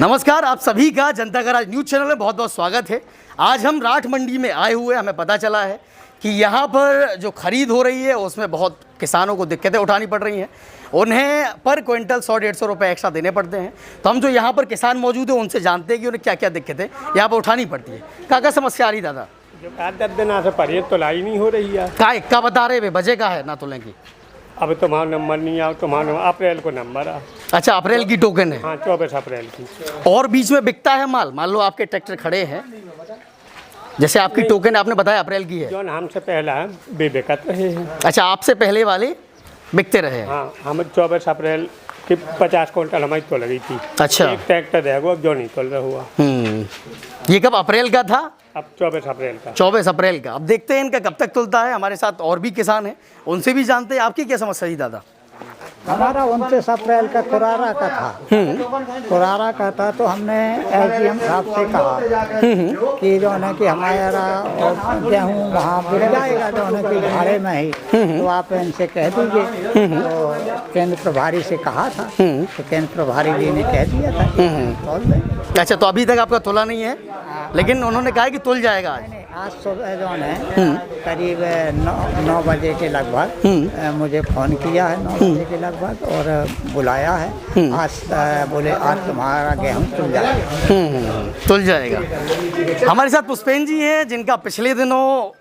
नमस्कार, आप सभी का जनता का राज न्यूज़ चैनल में बहुत बहुत स्वागत है। आज हम राठ मंडी में आए हुए, हमें पता चला है कि यहाँ पर जो खरीद हो रही है उसमें बहुत किसानों को दिक्कतें उठानी पड़ रही हैं। उन्हें पर क्विंटल 100-150 रुपये एक्स्ट्रा देने पड़ते हैं। तो हम जो यहाँ पर किसान मौजूद हैं उनसे जानते हैं कि उन्हें क्या क्या दिक्कतें यहाँ पर उठानी पड़ती है। क्या समस्या आ रही दादा? जो 10 दिन से पड़ी तुलाई नहीं हो रही है। क्या बता रहे वजह का है ना तुलने की? अब तुम्हारा नंबर नहीं आओ, तुम्हारा अप्रैल को नंबर आ। अच्छा, अप्रैल की टोकन है? हाँ, 24 अप्रैल की। और बीच में बिकता है माल? मान लो आपके ट्रैक्टर खड़े हैं, जैसे आपकी टोकन आपने बताया अप्रैल की है, जो हमसे पहला है बेबिकत रहे हैं। अच्छा, आपसे पहले वाले बिकते रहे हैं? हाँ, हम 24 अप्रैल की 50 क्विंटल हमारी तो लगी थी। अच्छा, एक ट्रैक्टर है वो जो नहीं तोल रहा हुआ। ये कब अप्रैल का था? अब 24 अप्रैल का। 24 अप्रैल का। अब देखते हैं इनका कब तक तुलता है। हमारे साथ और भी किसान हैं, उनसे भी जानते हैं। आपकी क्या समस्या है दादा? हमारा 29 अप्रैल का कुरारा का था। कुरारा का था तो हमने एसडीएम साहब से कहा कि जो है कि हमारा गेहूँ वहाँ बिक जाएगा जो है कि भाड़े में ही, तो आप इनसे कह दीजिए। तो केंद्र प्रभारी से कहा था तो केंद्र प्रभारी जी ने कह दिया था तोल देंगे। अच्छा, तो अभी तक आपका तुला नहीं है, लेकिन उन्होंने कहा कि तुल जाएगा आज। आज सुबह जो है करीब 9 बजे के लगभग मुझे फ़ोन किया है, 9 बजे के लगभग, और बुलाया है। आज बोले आज तुम्हारा गेहूँ तुल जाएगा। तुल जाएगा। हमारे साथ पुष्पेन जी हैं, जिनका पिछले दिनों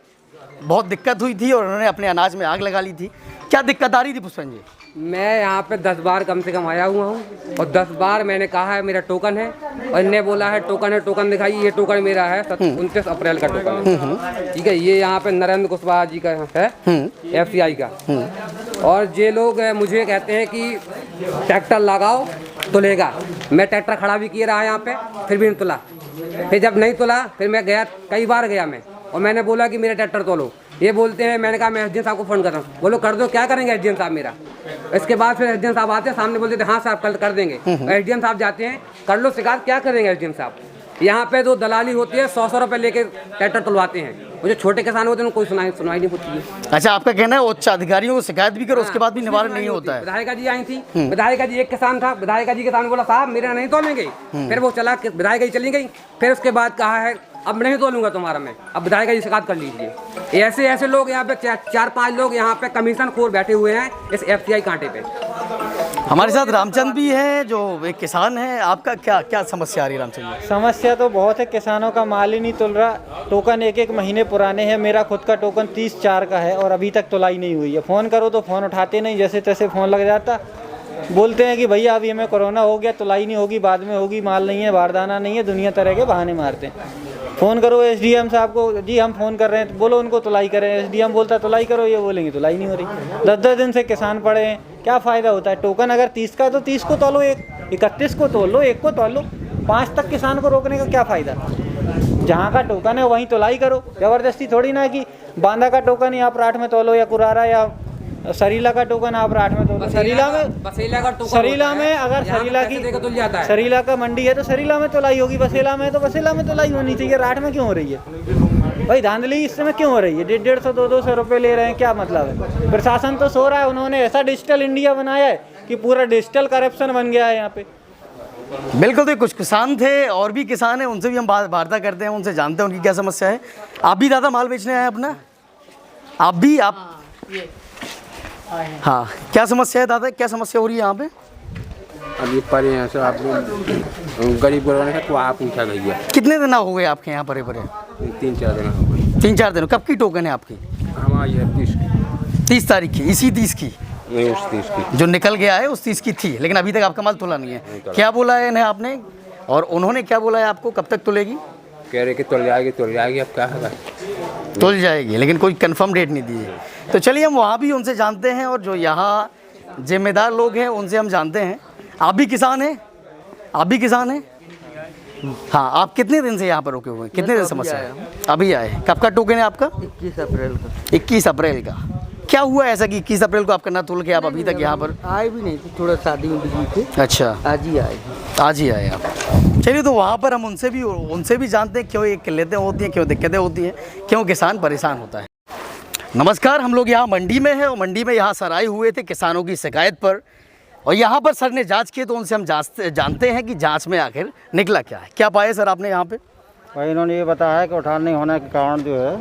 बहुत दिक्कत हुई थी और उन्होंने अपने अनाज में आग लगा ली थी। क्या दिक्कत आ रही थी पुष्पेन जी? मैं यहाँ पे 10 बार कम से कम आया हुआ हूँ और 10 बार मैंने कहा है मेरा टोकन है, और इनने बोला है टोकन है, टोकन दिखाइए। ये टोकन मेरा है 29 अप्रैल का टोकन है, ठीक है। ये यहाँ पे नरेंद्र कुशवाहा जी का है, FCI का। और ये लोग मुझे कहते हैं कि ट्रैक्टर लगाओ तुलेगा। मैं ट्रैक्टर खड़ा भी किया रहा यहाँ पे, फिर भी नहीं तुला। फिर जब नहीं तुला फिर मैं गया, कई बार गया मैं, और मैंने बोला कि मेरा ट्रैक्टर तोलो। ये बोलते हैं, मैंने कहा मैं एसडीएम साहब को फ़ोन कर रहा हूँ। बोलो कर दो, क्या करेंगे एसडीएम साहब मेरा? इसके बाद फिर एसडीएम साहब आते हैं, सामने बोलते थे हाँ साहब कल कर देंगे। एसडीएम साहब जाते हैं, कर लो शिकायत, क्या करेंगे एसडीएम साहब? यहाँ पे जो दलाली होती है 100 रुपये लेके ट्रैक्टर तुलवाते हैं। वो जो छोटे किसान होते हैं कोई सुनवाई नहीं होती है। अच्छा, आपका कहना है उच्च अधिकारियों को शिकायत भी करो, उसके बाद भी निवारण नहीं होता है। विधायिका जी आई थी, विधायिका जी एक किसान था, विधायिका जी के सामने बोला साहब मेरा नहीं तोलेंगे। फिर वो चला, विधायिका जी चली गई। फिर उसके बाद कहा है अब नहीं तोलूंगा तुम्हारा मैं, अब विधायिका जी शिकायत कर लीजिए। ऐसे लोग यहाँ पे 4-5 लोग यहाँ पे कमीशन खोर बैठे हुए हैं इस FCI कांटे पे। हमारे साथ रामचंद्र भी है जो एक किसान है। आपका क्या समस्या आ रही है रामचंद्र? समस्या तो बहुत है, किसानों का माल ही नहीं तुल रहा। टोकन एक महीने पुराने हैं। मेरा खुद का टोकन 30/4 का है और अभी तक तुलाई नहीं हुई है। फ़ोन करो तो फ़ोन उठाते नहीं, जैसे तैसे फ़ोन लग जाता। बोलते हैं कि भैया अभी हमें कोरोना हो गया, तुलाई नहीं होगी, बाद में होगी, माल नहीं है, बारदाना नहीं है, दुनिया तरह के बहाने मारते हैं। फ़ोन करो एसडीएम साहब को, जी हम फ़ोन कर रहे हैं, तो बोलो उनको तुलाई करें। एसडीएम बोलता है तुलाई करो, ये बोलेंगे तुलाई नहीं हो रही। 10-10 दिन से किसान पड़े हैं, क्या फ़ायदा होता है? टोकन अगर 30 का है तो 30 को तोलो, 31 को तोल लो, 1 को तोल लो। 5 तक किसान को रोकने का क्या फ़ायदा? जहाँ का टोकन है वहीं तुलाई करो। ज़बरदस्ती थोड़ी ना कि बांदा का टोकन ही आप राठ में तोलो, या कुरारा या सरीला का टोकन आप राठ में तोलो। सरीला में अगर सरीला का मंडी है तो सरीला में तुलाई होगी, बसेला में तो बसेला में तुलाई होनी चाहिए। राठ में क्यों हो रही है भाई? धांधली इस समय क्यों हो रही है? 150-200 रुपये ले रहे हैं, क्या मतलब है? प्रशासन तो सो रहा है। उन्होंने ऐसा डिजिटल इंडिया बनाया है कि पूरा डिजिटल करप्शन बन गया है यहाँ पे। बिल्कुल। तो कुछ किसान थे और भी किसान हैं, उनसे भी हम वार्ता करते हैं, उनसे जानते हैं उनकी क्या समस्या है। आप भी दादा माल बेचने आए अपना? आप भी हाँ, क्या समस्या है दादा? क्या समस्या हो रही है यहाँ पे? अभी परे हैं सर, आप गरीब गुरबाने का तो आप पूछा गई है। कितने दिन हो गए आपके यहाँ परे? 3-4 दिन हो गए। 3-4 दिन। कब की टोकन है आपकी? हमारी है 30 तारीख की। इसी 30 की नहीं, उस 30 की जो निकल गया है, उस 30 की थी, लेकिन अभी तक आपका माल तुला नहीं है। क्या बोला है इन्हें आपने, और उन्होंने क्या बोला है आपको? कब तक तुलेगी? कह रहे कि तुल जाएगी। अब क्या होगा? तुल जाएगी, लेकिन कोई कंफर्म डेट नहीं दी है। तो चलिए हम वहाँ भी उनसे जानते हैं, और जो यहाँ जिम्मेदार लोग हैं उनसे हम जानते हैं। आप भी किसान हैं? आप भी किसान हैं? हाँ, आप कितने दिन से यहाँ पर रुके हुए हैं? कितने दिन समस्या है? अभी आए। कब का टोकन है आपका? 21 अप्रैल का। 21 अप्रैल का। क्या हुआ ऐसा कि 21 अप्रैल को आपका ना तुल के आप अभी तक यहाँ पर आए भी नहीं थे, थोड़ा शादी में बिजी थे। अच्छा, आज ही आए। आज ही आए आप। चलिए, तो वहाँ पर हम उनसे भी जानते हैं क्यों ये किल्लतें होती हैं, क्यों दिक्कतें होती हैं, क्यों किसान परेशान होता है। नमस्कार, हम लोग यहाँ मंडी में हैं, और मंडी में यहाँ सर आए हुए थे किसानों की शिकायत पर। और यहाँ पर सर ने जांच की, तो उनसे हम जानते हैं कि जांच में आखिर निकला क्या है। क्या पाए सर आपने यहाँ पे? भाई इन्होंने ये बताया कि उठान नहीं होने के कारण जो है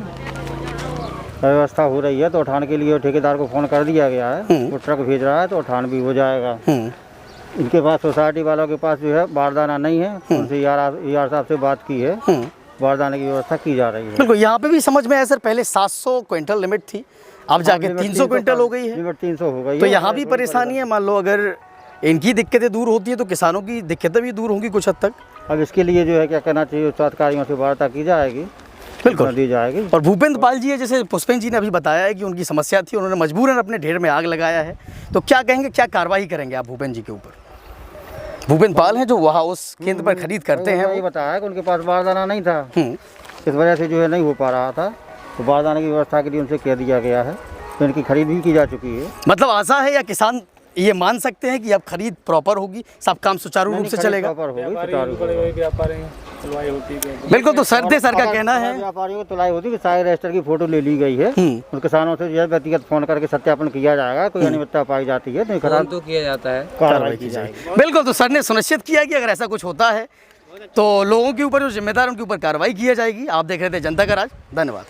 व्यवस्था हो रही है, तो उठान के लिए ठेकेदार को फ़ोन कर दिया गया है, वो ट्रक भेज रहा है, तो उठान भी हो जाएगा। इनके पास सोसाइटी वालों के पास जो है बारदाना नहीं है, उनसे यार साहब से बात की है, बारदाने की व्यवस्था की जा रही है। बिल्कुल, यहाँ पे भी समझ में आया सर, पहले 700 क्विंटल लिमिट थी, अब जाके 300 क्विंटल हो गई है। लिमिट 300 हो गई तो है। यहाँ भी परेशानी है। मान लो अगर इनकी दिक्कतें दूर होती है तो किसानों की दिक्कतें भी दूर होंगी कुछ हद तक। अब इसके लिए जो है क्या करना चाहिए, अधिकारियों से वार्ता की जाएगी, बिल्कुल दी जाएगी। और भूपेंद्र पाल जी है, जैसे पुष्पेंद्र जी ने अभी बताया है कि उनकी समस्या थी, उन्होंने मजबूरन अपने ढेर में आग लगाया है, तो क्या कहेंगे, क्या कार्रवाई करेंगे आप भूपेंद्र जी के ऊपर? भूपेंद्र पाल हैं जो वहाँ उस केंद्र पर खरीद करते हैं। ये बताया कि उनके पास बारदाना नहीं था, इस वजह से जो है नहीं हो पा रहा था, तो बारदाने की व्यवस्था के लिए उनसे कह दिया गया है, तो इनकी खरीद भी की जा चुकी है। मतलब आशा है या किसान ये मान सकते हैं कि अब खरीद प्रॉपर होगी, सब काम सुचारू रूप से चलेगा? बिल्कुल, तो सर का कहना है व्यापारियों को तुलाई होती है, सारे रजिस्टर की फोटो ले ली गई है, उन किसानों से जो है व्यक्तिगत फोन करके सत्यापन किया जाएगा, कोई अनियमितता पाई जाती है तो खराब तो किया जाता है, कार्रवाई की जाएगी। बिल्कुल, तो सर ने सुनिश्चित किया कि अगर ऐसा कुछ होता है तो लोगों के ऊपर जो जिम्मेदार उनके ऊपर कार्रवाई की जाएगी। आप देख रहे थे जनता का राज, धन्यवाद।